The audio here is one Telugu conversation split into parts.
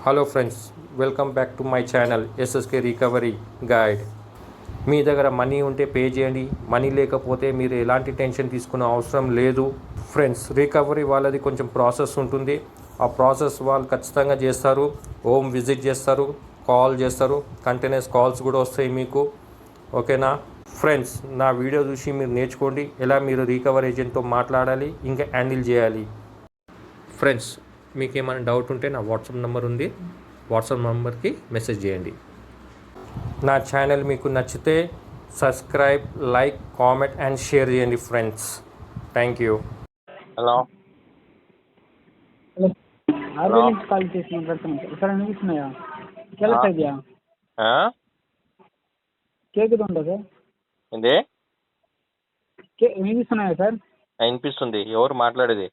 Hello friends, welcome back to my channel SSK recovery guide. మీ దగ్గర మనీ ఉంటే పే చేయండి, మనీ లేకపోతే మీరు ఎలాంటి టెన్షన్ తీసుకునే అవసరం లేదు. ఫ్రెండ్స్, రికవరీ వాళ్ళది కొంచెం ప్రాసెస్ ఉంటుంది. ఆ ప్రాసెస్ వాళ్ళు ఖచ్చితంగా చేస్తారు. హోమ్ విజిట్ చేస్తారు, కాల్ చేస్తారు, కంటిన్యూస్ కాల్స్ కూడా వస్తాయి మీకు. ఓకేనా ఫ్రెండ్స్, నా వీడియో చూసి మీరు నేర్చుకోండి ఎలా మీరు రికవరీ ఏజెంట్తో మాట్లాడాలి, ఇంకా హ్యాండిల్ చేయాలి. ఫ్రెండ్స్, మీకు ఏమైనా డౌట్ ఉంటే నా వాట్సాప్ నెంబర్ ఉంది, వాట్సాప్ నెంబర్కి మెసేజ్ చేయండి. నా ఛానల్ మీకు నచ్చితే subscribe, like, comment and share చేయండి friends. Thank you. Hello hello hello RBI నుంచి కాల్ చేసి మాట్లాడుతున్నాను సార్. వినిపిస్తున్నాయా? ಕೆಲಸ ಇದೆಯಾ? కేకుది ఉందా సార్? ఏంది వినిపిస్తున్నాయా సార్? వినిపిస్తుంది. ఎవరు మాట్లాడేది?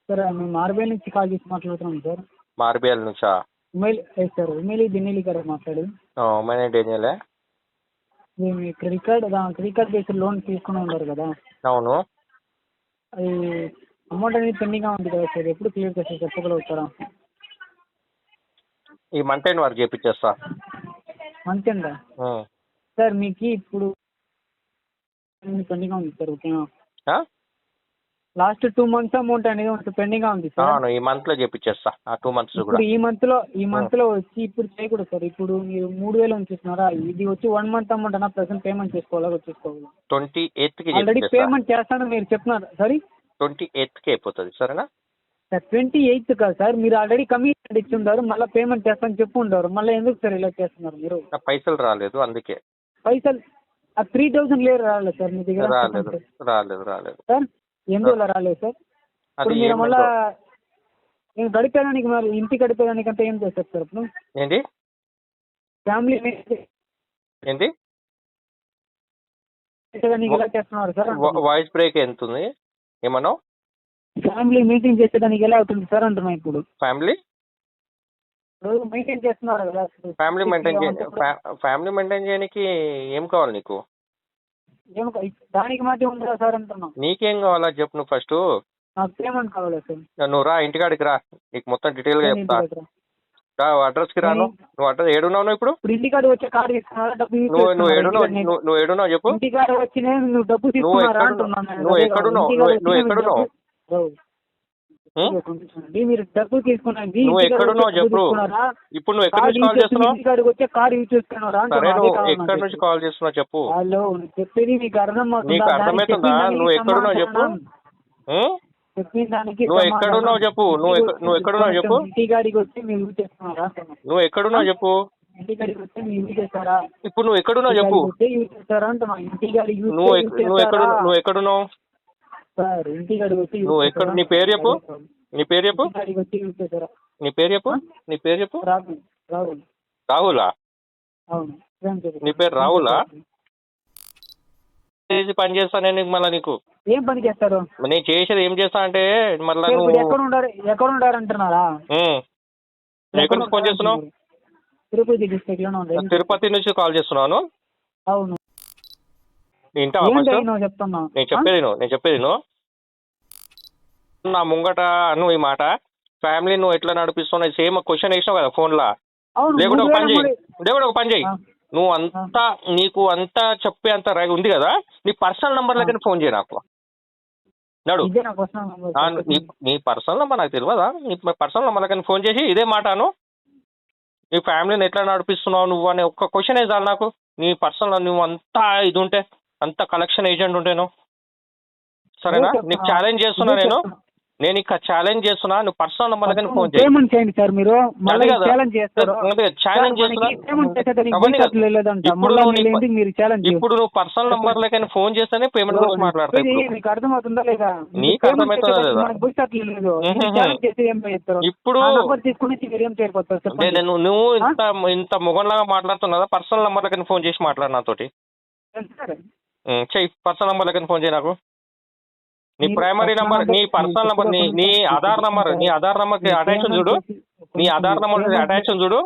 సార్ మేము ఆర్బీఐ నుంచి కాల్ చేసి మాట్లాడుతున్నాం సార్. మా ఆర్బీఐ నుంచా? సార్ ఉమేలి దినేలి గారు మాట్లాడి. ఉమెన్ ఏం చేయలే. మీ క్రెడిట్ కార్డ్ బేస్డ్ లోన్ తీసుకుని ఉన్నారు కదా, అవును. అది అమౌంట్ అనేది పెండింగ్గా ఉంది కదా సార్, ఎప్పుడు క్లియర్ చేస్తారు చెప్పగలుగుతారా? ఈ మంత్ ఎండ్ వరకు చేపించేస్తా. అంతేందా సార్? మీకు ఇప్పుడు పెండింగ్గా ఉంది సార్. ఓకేనా? లాస్ట్ 2 months అమౌంట్ అనేది పెండింగ్ గా ఉంది సార్. ఈ మంత్ లో చేపించేస్తా. ఆ 2 months కూడా ఇప్పుడు ఈ మంత్ లో వచ్చి ఇప్పుడు చేయకూడదు సార్. ఇప్పుడు మీరు 3,000 ఉంచేస్తున్నారా, ఇది వచ్చి 1 month అమౌంట్ అన్న ప్రెసెంట్ పేమెంట్ చేసుకోవాలా? వచ్చేసుకోవాలి. 28th కి ఆల్రెడీ పేమెంట్ చేస్తాను మీరు చెప్తున్నారు. సారీ, 28th కి అయిపోతుంది. సరేనా సార్? 28th కాదు సార్, మీరు ఆల్రెడీ కమిషన్ ఇచ్చి ఉన్నారు, మళ్ళీ పేమెంట్ చేస్తాను చెప్పు ఉంటారు, మళ్ళీ ఎందుకు సార్ ఇలా చేస్తున్నారు మీరు? పైసలు రాలేదు అందుకే. పైసలు 3,000 లేరు రాలేదు సార్ మీ దగ్గర? రాలేదు సార్ ఎందువల్ల రాలేదు సార్? ఇప్పుడు మీరు మళ్ళా నేను గడిపేదానికి, మరి ఇంటి గడిపేదానికి అంటే ఏం చేస్తారు సార్? ఇప్పుడు ఏంటి ఫ్యామిలీ ఏంటి ఇలా చేస్తున్నారు సార్. వాయిస్ బ్రేక్ ఎంత ఉంది? ఏమన్నావు? ఫ్యామిలీ మీటింగ్ చేసేదానికి ఎలా అవుతుంది సార్ అంటున్నా. ఇప్పుడు ఫ్యామిలీ మెయింటైన్ చేస్తున్నారు కదా. ఫ్యామిలీ మెయింటైన్ చేయడానికి ఏం కావాలి నీకు? దానికి మధ్య ఉందా సార్ అంటున్నా. నీకేం కావాలా చెప్పు నువ్వు ఫస్ట్. నాకు పేమెంట్ కావాలి సార్. నువ్వు రా, ఇంటికాడికి రా, నీకు మొత్తం డీటెయిల్ గా చెప్తా. అడ్రస్ కి రాను. నువ్వు అడ్రస్ ఏడున్నావు ఇప్పుడు? ఇంటికాడ వచ్చే కార్డు ఇస్తున్నారా? డబ్బు నువ్వు ఏడున్నావు చెప్పు. ఇంటికాడ వచ్చి నువ్వు డబ్బు తీసుకున్నారా అంటున్నాను. నువ్వు ఎక్కడున్నావు? మీరు డబ్బు తీసుకున్నాను. నువ్వు ఎక్కడున్నావు చెప్పు. ఇప్పుడు నువ్వు ఎక్కడి నుంచి కాల్ చేస్తున్నావు? ఇంటికాడికి వచ్చే కార్ యూజ్ చేస్తున్నారా? సరే, నువ్వు ఎక్కడి నుంచి కాల్ చేస్తున్నావు చెప్పు. హలో, చెప్పేది మీకు నీకు అర్థమవుతుందా? నువ్వు ఎక్కడున్నావు చెప్పు. నువ్వు ఎక్కడున్నావు చెప్పు. నువ్వు ఎక్కడున్నావు చెప్పు. ఇంటికాడికి వచ్చి మీరు యూజ్ చేస్తున్నారా? నువ్వు ఎక్కడున్నావు చెప్పు. ఇంటికాడికి వచ్చి మీరు యూజ్ చేస్తారా? ఇప్పుడు నువ్వు ఎక్కడున్నావు చెప్పు. యూజ్ చేస్తారా అంటున్నా. ఇంటికాడికి నువ్వు ఎక్కడున్నావు సార్? ఇంటికాడికి వచ్చి నువ్వు ఎక్కడ? నీ పేరు చెప్పు. నీ పేరు చెప్పు. నీ పేరు చెప్పు. నీ పేరు చెప్పు. రాహులా? అవును. నీ పేరు రాహులా? పని చేస్తా నేను మళ్ళీ. నీకు ఏం పని చేస్తారు? నేను చేసేది ఏం చేస్తా అంటే మళ్ళీ నువ్వు ఎక్కడ ఉండారు అంటున్నారా? ఎక్కడి నుంచి ఫోన్ చేస్తున్నావు? తిరుపతి డిస్ట్రిక్ట్ లోనే. తిరుపతి నుంచి కాల్ చేస్తున్నాను. అవును. చెప్తున్నా. నేను చెప్పేది నువ్వు నా ముంగట నువ్వు ఈ మాట ఫ్యామిలీ నువ్వు ఎట్లా నడిపిస్తున్నావు సేమ్ క్వశ్చన్ వేసినావు కదా ఫోన్లో. లేకుంటే ఒక పని చేయి. నువ్వు అంతా నీకు అంతా చెప్పే అంత ఉంది కదా, నీ పర్సనల్ నంబర్ దగ్గర ఫోన్ చేయి నాకు. నడు, నీ పర్సనల్ నెంబర్ నాకు తెలియదా? నీ పర్సనల్ నెంబర్ దగ్గర ఫోన్ చేసి ఇదే మాటను, నీ ఫ్యామిలీని ఎట్లా నడిపిస్తున్నావు నువ్వు అనే ఒక్క క్వశ్చన్ వేసాలి నాకు. నీ పర్సనల్ నువ్వు అంతా ఇది ఉంటే, అంత కలెక్షన్ ఏజెంట్ ఉంటే నువ్వు, సరేనా? నీకు ఛాలెంజ్ చేస్తున్నా నేను ఇక ఛాలెంజ్ చేస్తున్నా. నువ్వు పర్సనల్ నెంబర్ దగ్గర ఫోన్ చేయండి సార్. మీరు ఛాలెంజ్ చేస్తున్నా. ఇప్పుడు నువ్వు పర్సనల్ నెంబర్ లకైనా ఫోన్ చేస్తేనే పేమెంట్ గురించి మాట్లాడతావు. నీకు అర్థమవుతుందా లేదా? ఇప్పుడు నువ్వు ఇంత మొగంలాగా మాట్లాడుతున్నావు కదా, పర్సనల్ నెంబర్ లకైనా ఫోన్ చేసి మాట్లాడు నాతోటి. చెయ్యి, పర్సనల్ నెంబర్ లకైనా ఫోన్ చేయి నాకు. నీ ప్రైమరీ నంబర్, నీ పర్సనల్ నంబర్, నీ ఆధార్ నంబర్, నీ ఆధార్ నంబర్కి అటాచ్ చూడు. నీ ఆధార్ నంబర్ అటాచ్ చూడు,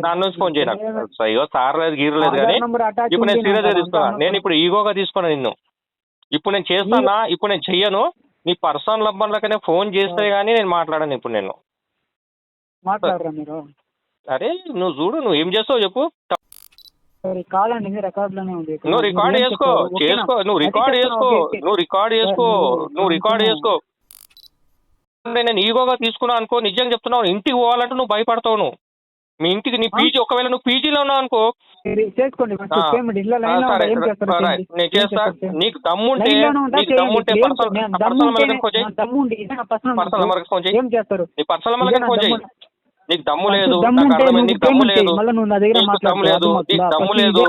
దాని నుంచి ఫోన్ చేయి నాకు. అయ్యో సార్ లేదు గీరు లేదు కానీ ఇప్పుడు నేను సీరియస్గా తీసుకున్నా. నేను ఇప్పుడు ఈగోగా తీసుకున్నా నిన్ను. ఇప్పుడు నేను చేస్తానా? ఇప్పుడు నేను చెయ్యను. నీ పర్సనల్ నంబర్లకనే ఫోన్ చేస్తే కానీ నేను మాట్లాడను ఇప్పుడు. నేను మాట్లాడరా మీరు? అరే నువ్వు చూడు, నువ్వు ఏం చేస్తావు చెప్పు. సరే కాదండి, ఇది రికార్డులోనే ఉంది. నువ్వు రికార్డ్ చేసుకో, నువ్వు రికార్డ్ చేసుకో, నువ్వు రికార్డ్ చేసుకో, నువ్వు రికార్డ్ చేసుకో. నేను ఈగోగా తీసుకున్నా అనుకో, నిజంగా చెప్తున్నావు, ఇంటికి పోవాలంటే నువ్వు భయపడతావు. నువ్వు మీ ఇంటికి నీ పీజీ, ఒకవేళ నువ్వు పీజీలో ఉన్నావు అనుకో, చేసుకోండి పేమెంట్. ఇల్లు లైన్లో సరే ఏం చేస్తారు? నేను చేస్తా. నీకు దమ్ముంటే పర్సనల్ నెంబర్కి ఫోన్ చేయి. ఏం చేస్తారు? నీ పర్సనల్ నెంబర్కి ఫోన్ చేయి. నీకు దమ్ము లేదు, దమ్ము నాకు అర్థమైంది. నీకు దమ్ము లేదు, మళ్ళీ నువ్వు నా దగ్గర నీకు దమ్ము లేదు, నీకు దమ్ము లేదు,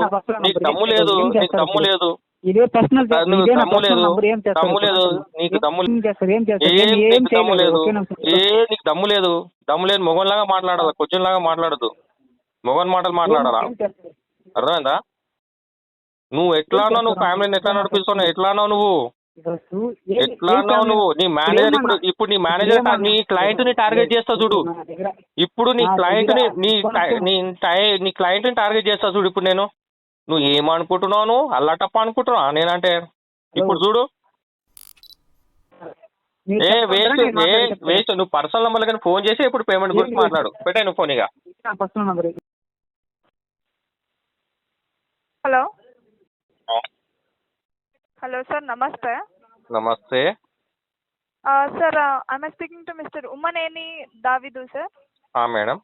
నీకు దమ్ము లేదు, నీకు దమ్ము లేదు, ఇదే పర్సనల్ దమ్ము లేదు, దమ్ము లేదు, నీకు దమ్ము నీకు దమ్ము లేదు, నీకు దమ్ము లేదు. దమ్ము లేదు, మొగన్లాగా మాట్లాడాలి, కొంచెం లాగా మాట్లాడదు, మొగన్ మాటలు మాట్లాడాలా, అర్థమైందా? నువ్వు ఎట్లానో, నువ్వు ఫ్యామిలీని ఎట్లా నడిపిస్తున్నావు, ఎట్లానో నువ్వు ఎట్లానో నువ్వు. నీ మేనేజర్ ఇప్పుడు నీ మేనేజర్ నీ క్లయింట్ ని టార్గెట్ చేస్తా చూడు. ఇప్పుడు నీ క్లయింట్ ని నీ క్లయింట్ ని టార్గెట్ చేస్తా చూడు. ఇప్పుడు నువ్వు ఏమనుకుంటున్నావు? నువ్వు అల్లాటప్ప అనుకుంటున్నావు నేనంటే. ఇప్పుడు చూడు, వేస్ట్. నువ్వు పర్సనల్ నెంబర్ కానీ ఫోన్ చేసి ఇప్పుడు పేమెంట్ గురించి మాట్లాడు. పెట్టాయి నువ్వు ఫోన్. ఇక హలో హలో సార్, నమస్తే. నమస్తే sir, I'm speaking to mister Ummaneni Davidu sir. Madam.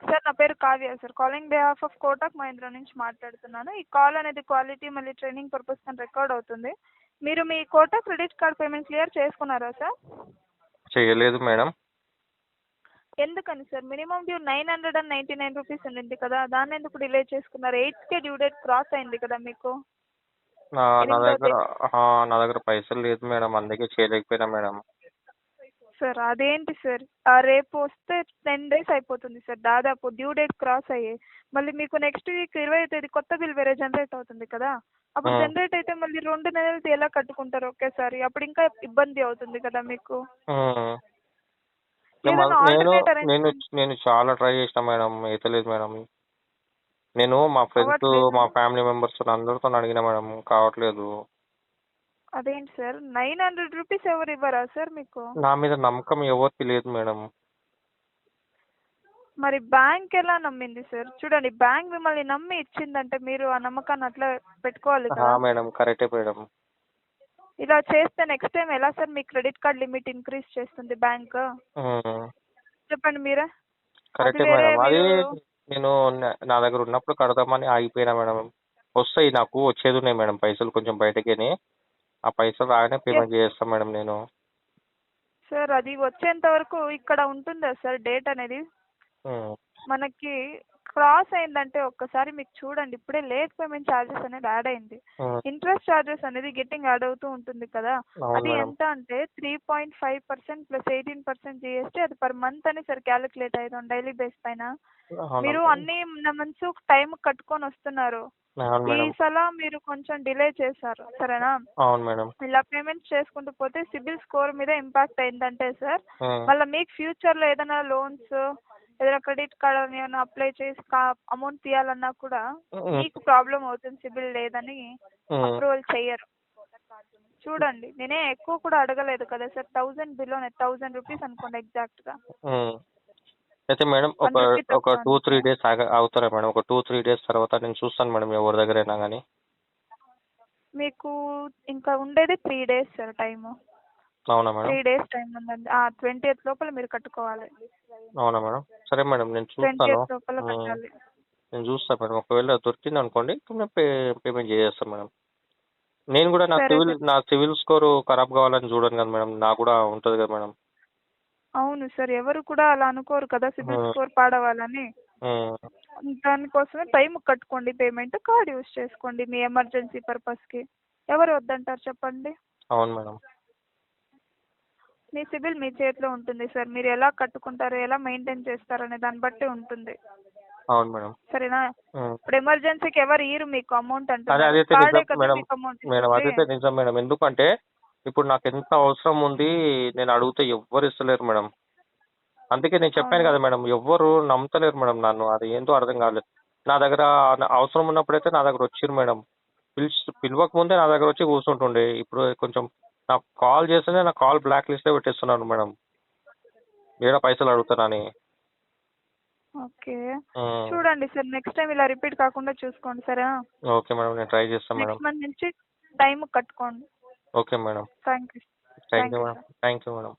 Sir నా పేరు Kavya sir, calling behalf of Kotak Mahindra నుంచి మాట్లాడుతున్నాను. ఈ కాల్ అనేది క్వాలిటీ మళ్ళీ ట్రైనింగ్ పర్పస్ కింద రికార్డ్ అవుతుంది. మీరు మీ Kotak credit card payment clear చేసుకున్నారా సార్? చేయలేదు మేడం. ఎందుకని సార్? మినిమం డ్యూ 999 రూపీస్ ఉండింది కదా, దాన్ని ఎందుకు డిలే చేసుకున్నారు? 8th డ్యూ డేట్ క్రాస్ అయింది కదా మీకు. నా దగ్గర పైసలు లేదు మేడం, అందుకే చేయలేకపోయినా మేడం. సార్ అదేంటి సార్, రేపు వస్తే 10 days అయిపోతుంది సార్, దాదాపు డ్యూ డేట్ క్రాస్ అయ్యి. మళ్ళీ మీకు నెక్స్ట్ వీక్ 20వ తేదీ కొత్త బిల్ వేరే జనరేట్ అవుతుంది కదా. అప్పుడు జనరేట్ అయితే మళ్ళీ 2 నెలలు ఎలా కట్టుకుంటారు ఒకేసారి? అప్పుడు ఇంకా ఇబ్బంది అవుతుంది కదా మీకు. నేను చాలా ట్రై చేసిన మేడం, అయితలేదు మేడం. నేను మా ఫ్రెండ్స్, మా ఫ్యామిలీ మెంబర్స్ అందరితో అడిగిన మేడం, కావట్లేదు. అదేంటి సార్, 900 రూపీస్ ఎవరు ఇవ్వరా సార్ మీకు? నా మీద నమ్మకం ఎవరికి లేదు మేడం. మరి బ్యాంక్ ఎలా నమ్మింది సార్? చూడండి, బ్యాంక్ మిమ్మల్ని నమ్మి ఇచ్చిందంటే మీరు ఆ నమ్మకాన్ని అట్లా పెట్టుకోవాలి కదా మేడం. కరెక్టే మేడం. ఇలా చేస్తే నెక్స్ట్ టైం ఎలా సార్ మీ క్రెడిట్ కార్డ్ లిమిట్ ఇంక్రీజ్ చేస్తుంది బ్యాంక్? చెప్పండి మీరే. కరెక్టే మేడం. అది నేను నా దగ్గర ఉన్నప్పుడు కడదామని ఆగిపోయినా మేడం. వస్తాయి, నాకు వచ్చేది ఉన్నాయి మేడం పైసలు, కొంచెం బయటకేని. ఆ పైసలు రాగానే పేమెంట్ చేస్తాను మేడం నేను. సార్ అది వచ్చేంత వరకు ఇక్కడ ఉంటుందా సార్ డేట్ అనేది? మనకి క్రాస్ అయిందంటే ఒక్కసారి మీకు చూడండి, ఇప్పుడే లేట్ పేమెంట్ ఛార్జెస్ అనేది యాడ్ అయింది. ఇంట్రెస్ట్ ఛార్జెస్ అనేది గెట్టింగ్ యాడ్ అవుతూ ఉంటుంది కదా. అది ఎంత అంటే 3.5% ప్లస్ 18% GST. అది పర్ మంత్ అని సార్ క్యాలిక్యులేట్ అయ్యింది డైలీ బేస్ పైన. మీరు అన్ని మంత్స్ టైం కట్టుకొని వస్తున్నారు. ఈ సల మీరు కొంచెం డిలే చేశారు, సరేనా? ఇలా పేమెంట్స్ చేసుకుంటూ పోతే సిబిల్ స్కోర్ మీద ఇంపాక్ట్ అయిందంటే సార్, మళ్ళీ మీకు ఫ్యూచర్ లో ఏదైనా లోన్స్, ఏదైనా క్రెడిట్ కార్డ్ ఏమైనా అప్లై చేసి అమౌంట్ తీయాలన్నా కూడా మీకు ప్రాబ్లం అవుతుంది. సిబిల్ లేదని అప్రూవల్ చెయ్యరు. చూడండి, నేనే ఎక్కువ కూడా అడగలేదు కదా సార్, 1000 బిలోనే 1000 రూపీస్ అనుకోండి ఎగ్జాక్ట్ గా. అయితే మేడం ఒక 2-3 days అవుతారా మేడం? ఒక 2-3 days తర్వాత నేను చూస్తాను మేడం, ఎవరి దగ్గర అయినా కానీ. మీకు ఇంకా ఉండేది 3 days సార్ టైం. అవునా మేడం? 3 days టైం ఉందండి. 20th లోపల మీరు కట్టుకోవాలి. అవునా మేడం? సరే మేడం, నేను చూస్తాను. 20th లోపల కట్టాలి. నేను చూస్తాను మేడం. ఒకవేళ దొరికింది అనుకోండి, పేమెంట్ చేసేస్తాను మేడం. నేను కూడా నా సివిల్ స్కోర్ ఖరాబ్ కావాలని చూడను కదా మేడం, నాకు కూడా ఉంటుంది కదా మేడం. అవును సార్, ఎవరు కూడా అలా అనుకోరు కదా సిబిల్ స్కోర్ పాడవాలని. దానికోసమే టైం కట్టుకోండి పేమెంట్, కార్డ్ యూజ్ చేసుకోండి మీ ఎమర్జెన్సీ పర్పస్ కి. ఎవరు వద్దంటారు చెప్పండి? అవును మేడం. మీ సిబిల్ మీ చేతిలో ఉంటుంది సార్, మీరు ఎలా కట్టుకుంటారు, ఎలా మెయింటైన్ చేస్తారు అనే దాన్ని బట్టి ఉంటుంది. అవును మేడం. సరేనా? ఇప్పుడు ఎమర్జెన్సీకి ఎవరు ఇయ్యరు మీకు అమౌంట్ అంటే. అదైతే నిజం మేడం. ఎందుకంటే ఇప్పుడు నాకు ఎంత అవసరం ఉంది, నేను అడిగితే ఎవ్వరు ఇస్తలేరు మేడం. అందుకే నేను చెప్పాను కదా మేడం, ఎవ్వరు నమ్ముతలేరు మేడం నన్ను. అది ఏంటో అర్థం కాలేదు. నా దగ్గర అవసరం ఉన్నప్పుడైతే నా దగ్గర వచ్చిర్రు మేడం. పిలవక ముందే నా దగ్గర వచ్చి కూర్చుంటుండే. ఇప్పుడు కొంచెం నాకు కాల్ చేస్తేనే నా కాల్ బ్లాక్ లిస్ట్లో పెట్టేస్తున్నాను మేడం, ఏడా పైసలు అడుగుతానని. ఓకే చూడండి సార్, నెక్స్ట్ టైం ఇలా రిపీట్ కాకుండా చూసుకోండి సరేనా. ఓకే మేడం, నేను ట్రై చేస్తాను మేడం. నెక్స్ట్ మంత్ నుంచి టైం కట్టుకోండి. Okay madam, thank you. Thank you madam, thank you madam.